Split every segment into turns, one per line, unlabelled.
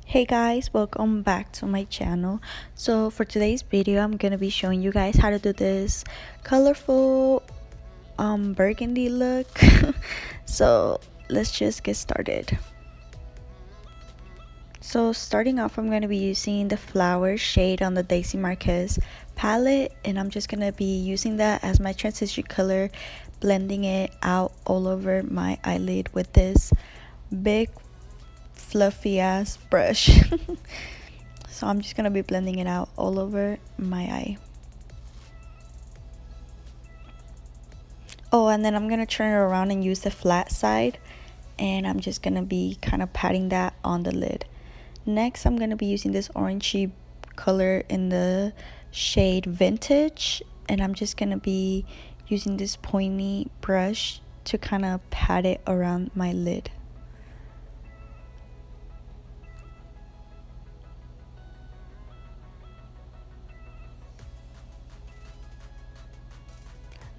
Hey guys, welcome back to my channel. So for today's video, I'm gonna be showing you guys how to do this colorful burgundy look. So let's just get started. So starting off, I'm gonna be using the flower shade on the DAISY MARQUEZ palette, and I'm just gonna be using that as my transition color, blending it out all over my eyelid with this big fluffy ass brush. So I'm just gonna be blending it out all over my eye. Oh, and then I'm gonna turn it around and use the flat side, and I'm just gonna be kind of patting that on the lid. Next, I'm gonna be using this orangey color in the shade Vintage, and I'm just gonna be using this pointy brush to kind of pat it around my lid.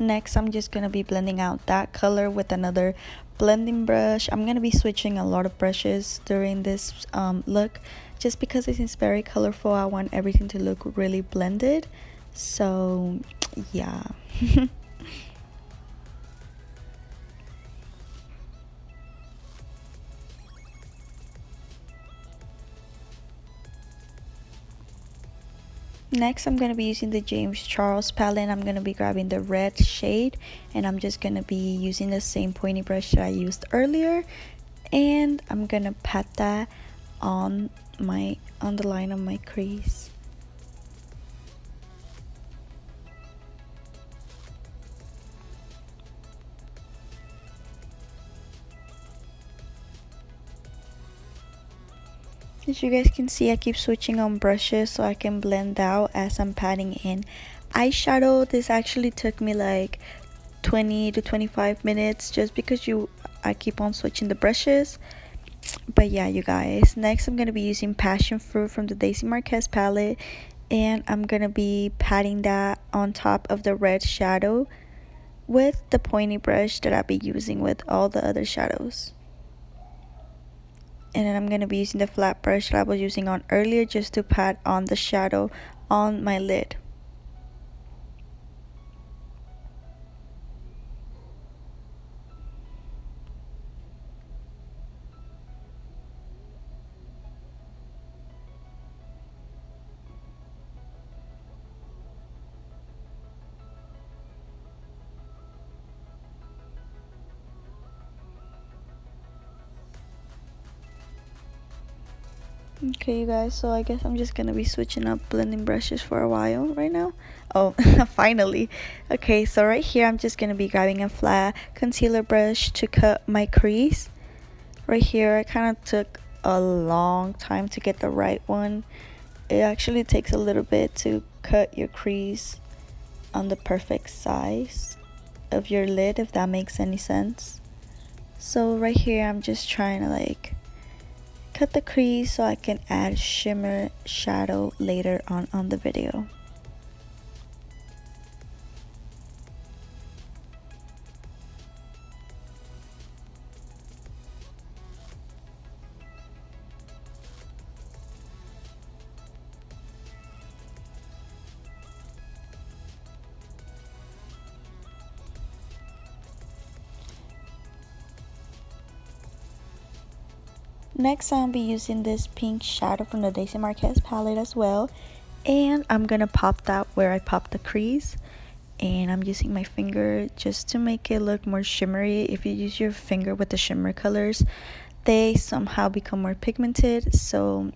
Next, I'm just going to be blending out that color with another blending brush. I'm going to be switching a lot of brushes during this look just because it is very colorful. I want everything to look really blended. So, yeah. Next, I'm going to be using the James Charles palette. I'm going to be grabbing the red shade, and I'm just going to be using the same pointy brush that I used earlier, and I'm going to pat that on the line of my crease. As you guys can see, I keep switching on brushes so I can blend out as I'm patting in eyeshadow. This actually took me like 20 to 25 minutes just because I keep on switching the brushes. But yeah, you guys, next I'm going to be using Passion Fruit from the DAISY MARQUEZ palette, and I'm going to be patting that on top of the red shadow with the pointy brush that I'll be using with all the other shadows. And then I'm going to be using the flat brush that I was using on earlier just to pat on the shadow on my lid. Okay, you guys, so I guess I'm just gonna be switching up blending brushes for a while right now. Oh, finally. Okay, so right here I'm just gonna be grabbing a flat concealer brush to cut my crease. Right here, I kind of took a long time to get the right one. It actually takes a little bit to cut your crease on the perfect size of your lid, if that makes any sense. So right here, I'm just trying to like cut the crease so I can add shimmer shadow later on the video. Next, I'll be using this pink shadow from the DAISY MARQUEZ palette as well, and I'm gonna pop that where I popped the crease, and I'm using my finger just to make it look more shimmery. If you use your finger with the shimmer colors, they somehow become more pigmented, so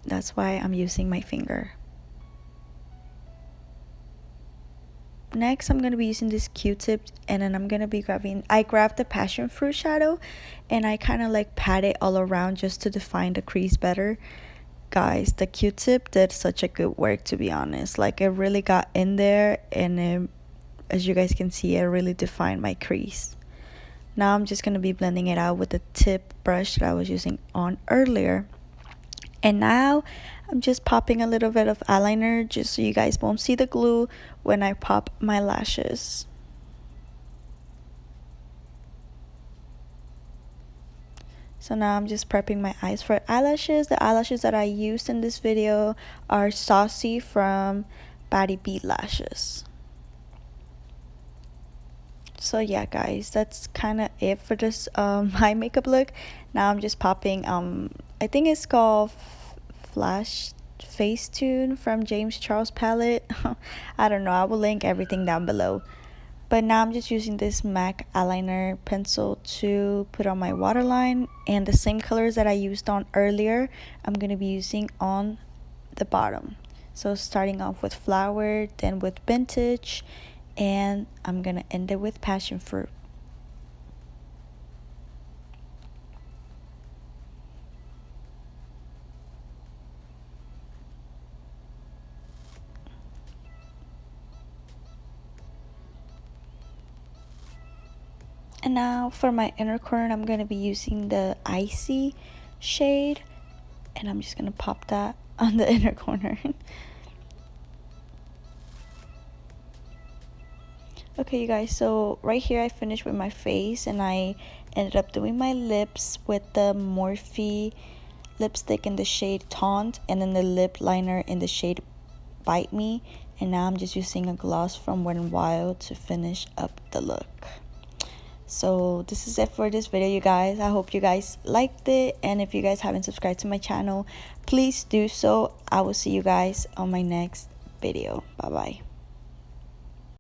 that's why I'm using my finger. Next, I'm going to be using this Q-tip, and then I'm going to be I grabbed the passion fruit shadow, and I kind of like pat it all around just to define the crease better. Guys, the Q-tip did such a good work, to be honest. Like, it really got in there, and as you guys can see, it really defined my crease. Now I'm just going to be blending it out with the tip brush that I was using on earlier. And now I'm just popping a little bit of eyeliner just so you guys won't see the glue when I pop my lashes. So now I'm just prepping my eyes for eyelashes. The eyelashes that I used in this video are Saucy from Patty B Lashes. So yeah guys, that's kind of it for this eye makeup look. Now I'm just popping I think it's called Flash Facetune from James Charles palette. I don't know, I will link everything down below. But now I'm just using this MAC eyeliner pencil to put on my waterline, and the same colors that I used on earlier I'm going to be using on the bottom. So starting off with Flower, then with Vintage, and I'm going to end it with Passion Fruit. And now for my inner corner, I'm going to be using the Icey shade, and I'm just going to pop that on the inner corner. Okay you guys, so right here I finished with my face, and I ended up doing my lips with the Morphe lipstick in the shade Taunt, and then the lip liner in the shade Bite Me. And now I'm just using a gloss from Wet n Wild to finish up the look. So this is it for this video you guys. I hope you guys liked it, and if you guys haven't subscribed to my channel, please do so. I will see you guys on my next video. Bye bye.